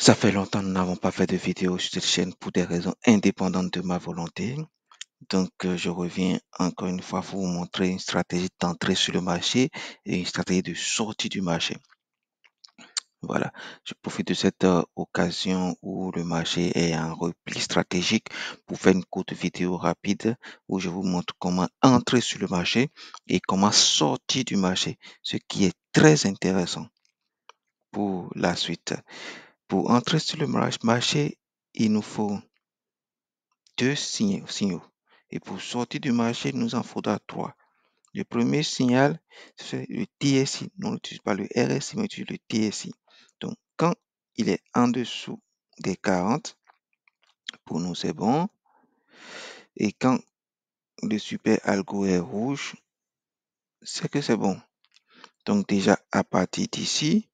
Ça fait longtemps que nous n'avons pas fait de vidéo sur cette chaîne pour des raisons indépendantes de ma volonté. Donc, je reviens encore une fois pour vous montrer une stratégie d'entrée sur le marché et une stratégie de sortie du marché. Voilà, je profite de cette occasion où le marché est en repli stratégique pour faire une courte vidéo rapide où je vous montre comment entrer sur le marché et comment sortir du marché, ce qui est très intéressant pour la suite. Pour entrer sur le marché, il nous faut deux signaux. Et pour sortir du marché, il nous en faudra trois. Le premier signal, c'est le TSI. On n'utilise pas le RSI, mais on utilise le TSI. Donc, quand il est en dessous des 40, pour nous, c'est bon. Et quand le super algo est rouge, c'est que c'est bon. Donc, déjà, à partir d'ici,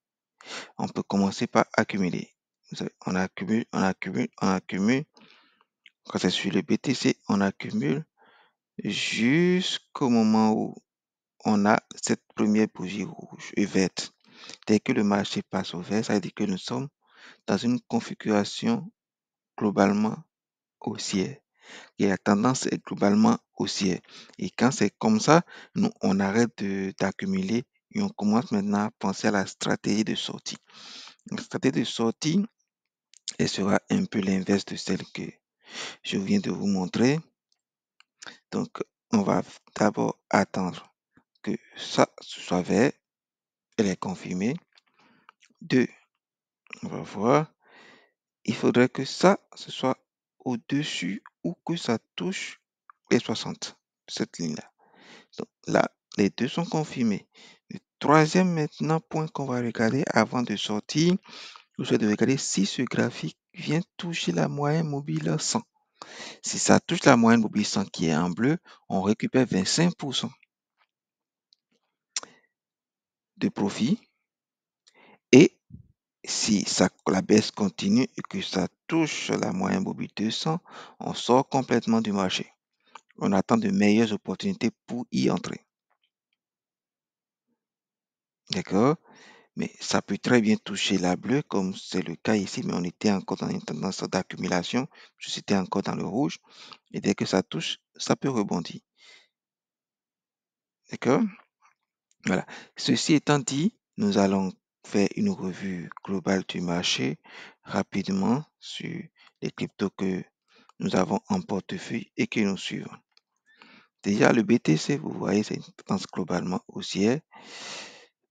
on peut commencer par accumuler. Vous savez, on accumule, on accumule, on accumule. Quand c'est sur le BTC, on accumule jusqu'au moment où on a cette première bougie rouge et verte. Dès que le marché passe au vert, ça veut dire que nous sommes dans une configuration globalement haussière. Et la tendance est globalement haussière. Et quand c'est comme ça, nous, on arrête d'accumuler et on commence maintenant à penser à la stratégie de sortie. La stratégie de sortie, elle sera un peu l'inverse de celle que je viens de vous montrer. Donc, on va d'abord attendre que ça soit vert. Elle est confirmée. 2, on va voir. Il faudrait que ça, ce soit au-dessus ou que ça touche les 60, cette ligne-là. Donc là, les deux sont confirmés. Le troisième maintenant point qu'on va regarder avant de sortir, vous allez regarder si ce graphique vient toucher la moyenne mobile 100. Si ça touche la moyenne mobile 100 qui est en bleu, on récupère 25% de profit. Et si la baisse continue et que ça touche la moyenne mobile 200, on sort complètement du marché. On attend de meilleures opportunités pour y entrer. D'accord? Mais ça peut très bien toucher la bleue, comme c'est le cas ici, mais on était encore dans une tendance d'accumulation. J'étais encore dans le rouge. Et dès que ça touche, ça peut rebondir. D'accord? Voilà. Ceci étant dit, nous allons faire une revue globale du marché rapidement sur les cryptos que nous avons en portefeuille et que nous suivons. Déjà, le BTC, vous voyez, c'est une tendance globalement haussière,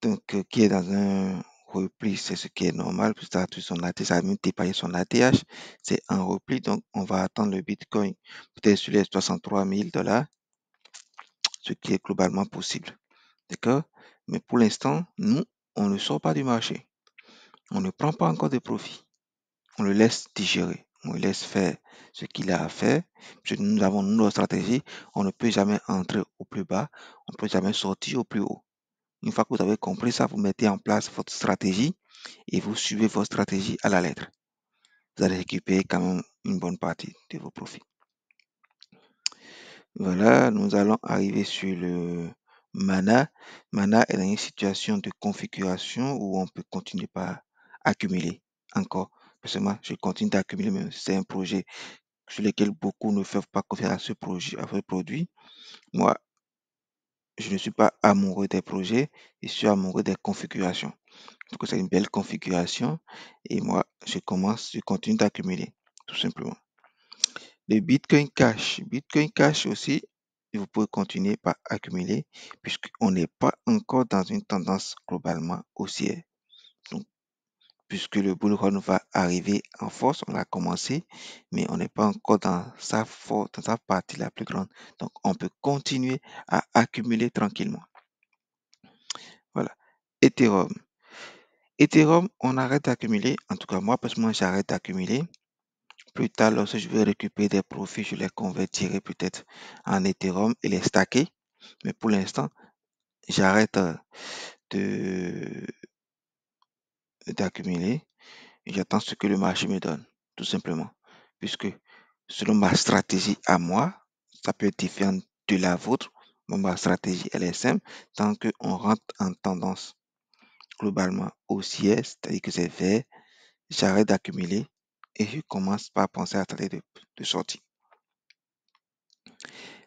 donc qui est dans un repli, c'est ce qui est normal, puisque ça a tout son ATH, ça a même dépassé son ATH, c'est un repli, donc on va attendre le Bitcoin peut-être sur les 63 000 $, ce qui est globalement possible. D'accord? Mais pour l'instant, nous, on ne sort pas du marché. On ne prend pas encore de profit. On le laisse digérer. On le laisse faire ce qu'il a à faire. Parce que nous avons notre stratégie. On ne peut jamais entrer au plus bas. On ne peut jamais sortir au plus haut. Une fois que vous avez compris ça, vous mettez en place votre stratégie et vous suivez votre stratégie à la lettre. Vous allez récupérer quand même une bonne partie de vos profits. Voilà, nous allons arriver sur le Mana. Mana est dans une situation de configuration où on peut continuer par accumuler encore. Personnellement, je continue d'accumuler, mais c'est un projet sur lequel beaucoup ne font pas confiance à ce produit. Moi, je ne suis pas amoureux des projets, je suis amoureux des configurations. Donc, c'est une belle configuration et moi, je continue d'accumuler, tout simplement. Le Bitcoin Cash. Bitcoin Cash aussi, vous pouvez continuer par accumuler puisqu'on n'est pas encore dans une tendance globalement haussière. Donc, puisque le bull run va arriver en force, on a commencé, mais on n'est pas encore dans dans sa partie la plus grande. Donc, on peut continuer à accumuler tranquillement. Voilà. Ethereum. Ethereum, on arrête d'accumuler. En tout cas, moi, personnellement, j'arrête d'accumuler. Plus tard, lorsque je vais récupérer des profits, je les convertirai peut-être en Ethereum et les stacker. Mais pour l'instant, j'arrête de d'accumuler et j'attends ce que le marché me donne, tout simplement. Puisque selon ma stratégie à moi, ça peut être différent de la vôtre. Bon, ma stratégie, elle est simple. Tant qu'on rentre en tendance globalement haussière, c'est-à-dire que c'est vert, j'arrête d'accumuler et je commence par penser à la stratégie de sortie.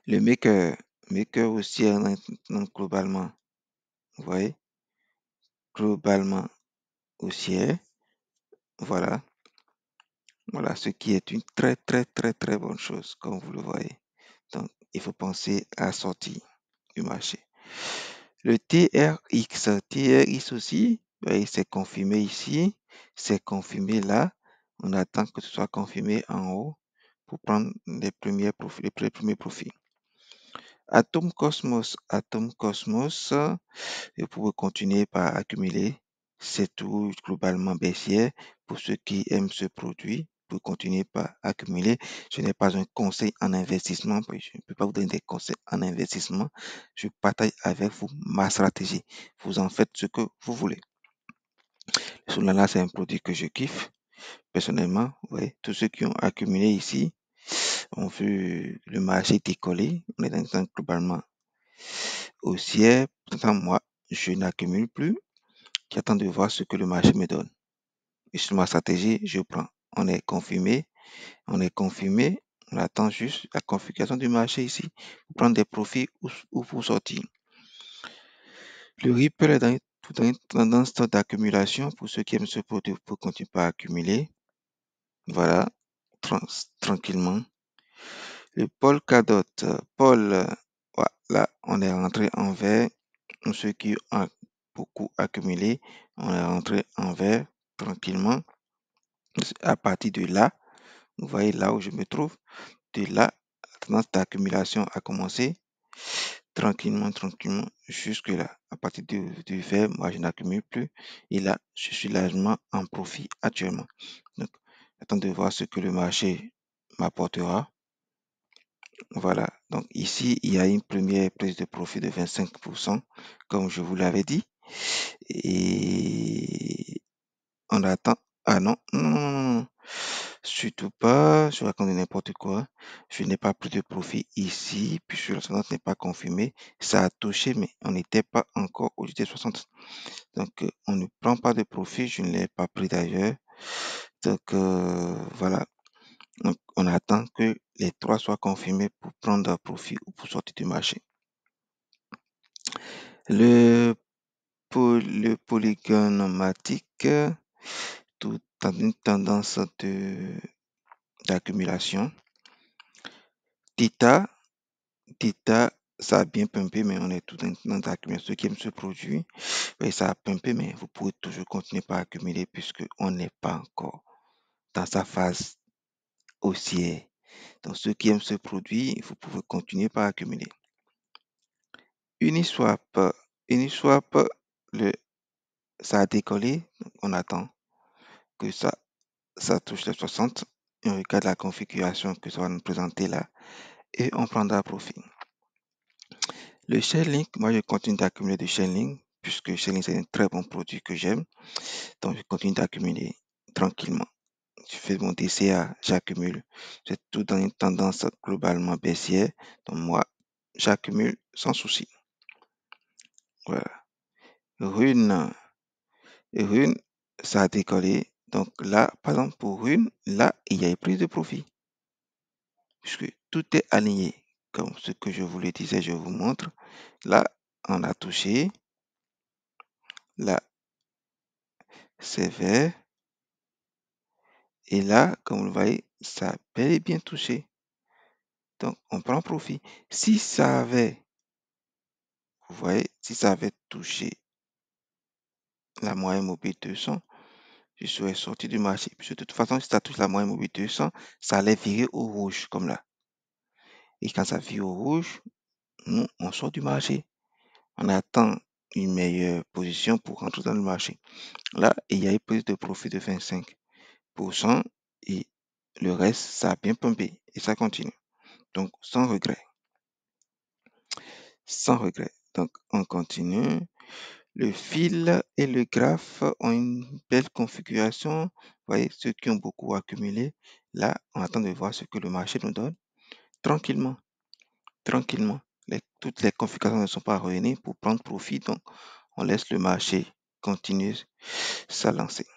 Le maker aussi, donc, globalement, vous voyez, globalement haussière, voilà, voilà, ce qui est une très bonne chose, comme vous le voyez. Donc, il faut penser à sortir du marché. Le TRX aussi, vous voyez, c'est confirmé ici, c'est confirmé là. On attend que ce soit confirmé en haut pour prendre les premiers profits. Atom Cosmos, vous pouvez continuer par accumuler. C'est tout globalement baissière. Pour ceux qui aiment ce produit, vous continuez par accumuler. Ce n'est pas un conseil en investissement. Je ne peux pas vous donner des conseils en investissement. Je partage avec vous ma stratégie. Vous en faites ce que vous voulez. Le Solana, c'est un produit que je kiffe. Personnellement, ouais, tous ceux qui ont accumulé ici ont vu le marché décoller. On est dans un globalement haussière. Pourtant, moi, je n'accumule plus. J'attends de voir ce que le marché me donne. Et sur ma stratégie, je prends. On est confirmé. On est confirmé. On attend juste la configuration du marché ici pour prendre des profits ou pour sortir. Le Ripple est dans une tendance d'accumulation. Pour ceux qui aiment ce produit, pour continuer à accumuler. Voilà, tranquillement. Le Polkadot, là, on est rentré en vert. Pour ceux qui ont beaucoup accumulé, on est rentré en vert tranquillement. À partir de là, vous voyez là où je me trouve, de là, la tendance d'accumulation a commencé tranquillement, jusque là. À partir du vert, moi, je n'accumule plus. Et là, je suis largement en profit actuellement. Donc, j'attends de voir ce que le marché m'apportera. Voilà. Donc, ici, il y a une première prise de profit de 25%, comme je vous l'avais dit. Et on attend. Ah non, non. Surtout pas, je raconte n'importe quoi. Je n'ai pas pris de profit ici, puisque la tendance n'est pas confirmée. Ça a touché, mais on n'était pas encore au GT60. Donc, on ne prend pas de profit. Je ne l'ai pas pris d'ailleurs. Donc, voilà. Donc, on attend que les trois soient confirmés pour prendre un profit ou pour sortir du marché. Le polygonomatique, tout dans une tendance d'accumulation. Theta, ça a bien pumpé, mais on est tout dans une tendance d'accumulation. Ceux qui aiment ce produit, oui, ça a pumpé, mais vous pouvez toujours continuer par accumuler puisque on n'est pas encore dans sa phase haussière. Donc, ceux qui aiment ce produit, vous pouvez continuer par accumuler. Uniswap, ça a décollé, donc on attend que ça touche les 60. Et on regarde la configuration que ça va nous présenter là et on prendra profit. Le Chainlink, moi je continue d'accumuler du Chainlink puisque Chainlink c'est un très bon produit que j'aime. Donc je continue d'accumuler tranquillement. Je fais mon DCA, j'accumule. C'est tout dans une tendance globalement baissière. Donc moi, j'accumule sans souci. Voilà. Rune, ça a décollé. Donc là, par exemple, pour Rune, là, il y a eu plus de profit. Puisque tout est aligné. Comme ce que je vous le disais, je vous montre. Là, on a touché. Là, c'est vert. Et là, comme vous le voyez, ça a bel et bien touché. Donc, on prend profit. Si ça avait, vous voyez, si ça avait touché la moyenne mobile 200, je serais sorti du marché. Puisque de toute façon, si ça touche la moyenne mobile 200, ça allait virer au rouge, comme là. Et quand ça vire au rouge, nous, on sort du marché. On attend une meilleure position pour rentrer dans le marché. Là, il y a eu prise de profit de 25% et le reste, ça a bien pompé et ça continue. Donc, sans regret. Sans regret. Donc, on continue. Le fil et le graphe ont une belle configuration. Vous voyez, ceux qui ont beaucoup accumulé, là, on attend de voir ce que le marché nous donne. Tranquillement, tranquillement. Toutes les configurations ne sont pas réunies pour prendre profit. Donc, on laisse le marché continuer sa lancée.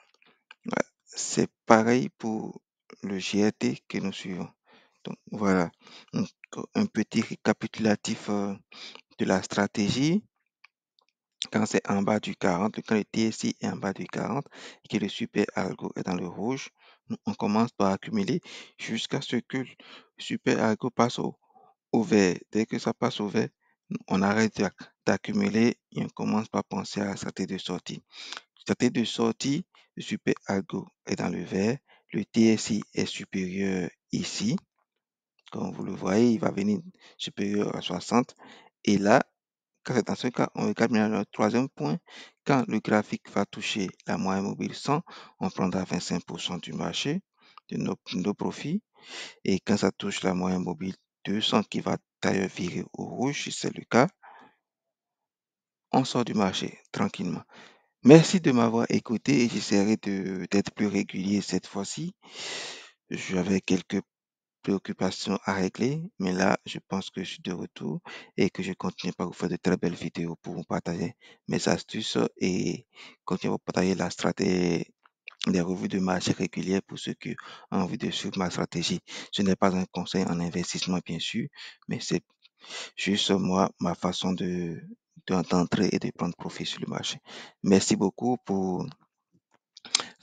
Ouais, C'est pareil pour le GRT que nous suivons. Donc voilà, donc, un petit récapitulatif de la stratégie. Quand c'est en bas du 40, quand le TSI est en bas du 40 et que le super algo est dans le rouge, on commence par accumuler jusqu'à ce que le super algo passe au vert. Dès que ça passe au vert, on arrête d'accumuler et on commence par penser à la stratégie de sortie. Stratégie de sortie, le super algo est dans le vert, le TSI est supérieur ici. Comme vous le voyez, il va venir supérieur à 60. Et là, quand c'est dans ce cas, on regarde maintenant le troisième point. Quand le graphique va toucher la moyenne mobile 100, on prendra 25% du marché, de nos profits. Et quand ça touche la moyenne mobile 200 qui va d'ailleurs virer au rouge, si c'est le cas, on sort du marché tranquillement. Merci de m'avoir écouté et j'essaierai d'être plus régulier cette fois-ci. J'avais quelques préoccupations à régler, mais là, je pense que je suis de retour et que je continue par vous faire de très belles vidéos pour vous partager mes astuces et continuer à vous partager la stratégie des revues de marché régulières pour ceux qui ont envie de suivre ma stratégie. Ce n'est pas un conseil en investissement, bien sûr, mais c'est juste moi, ma façon d'entrer et de prendre profit sur le marché. Merci beaucoup pour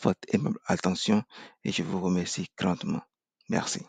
votre aimable attention et je vous remercie grandement. Merci.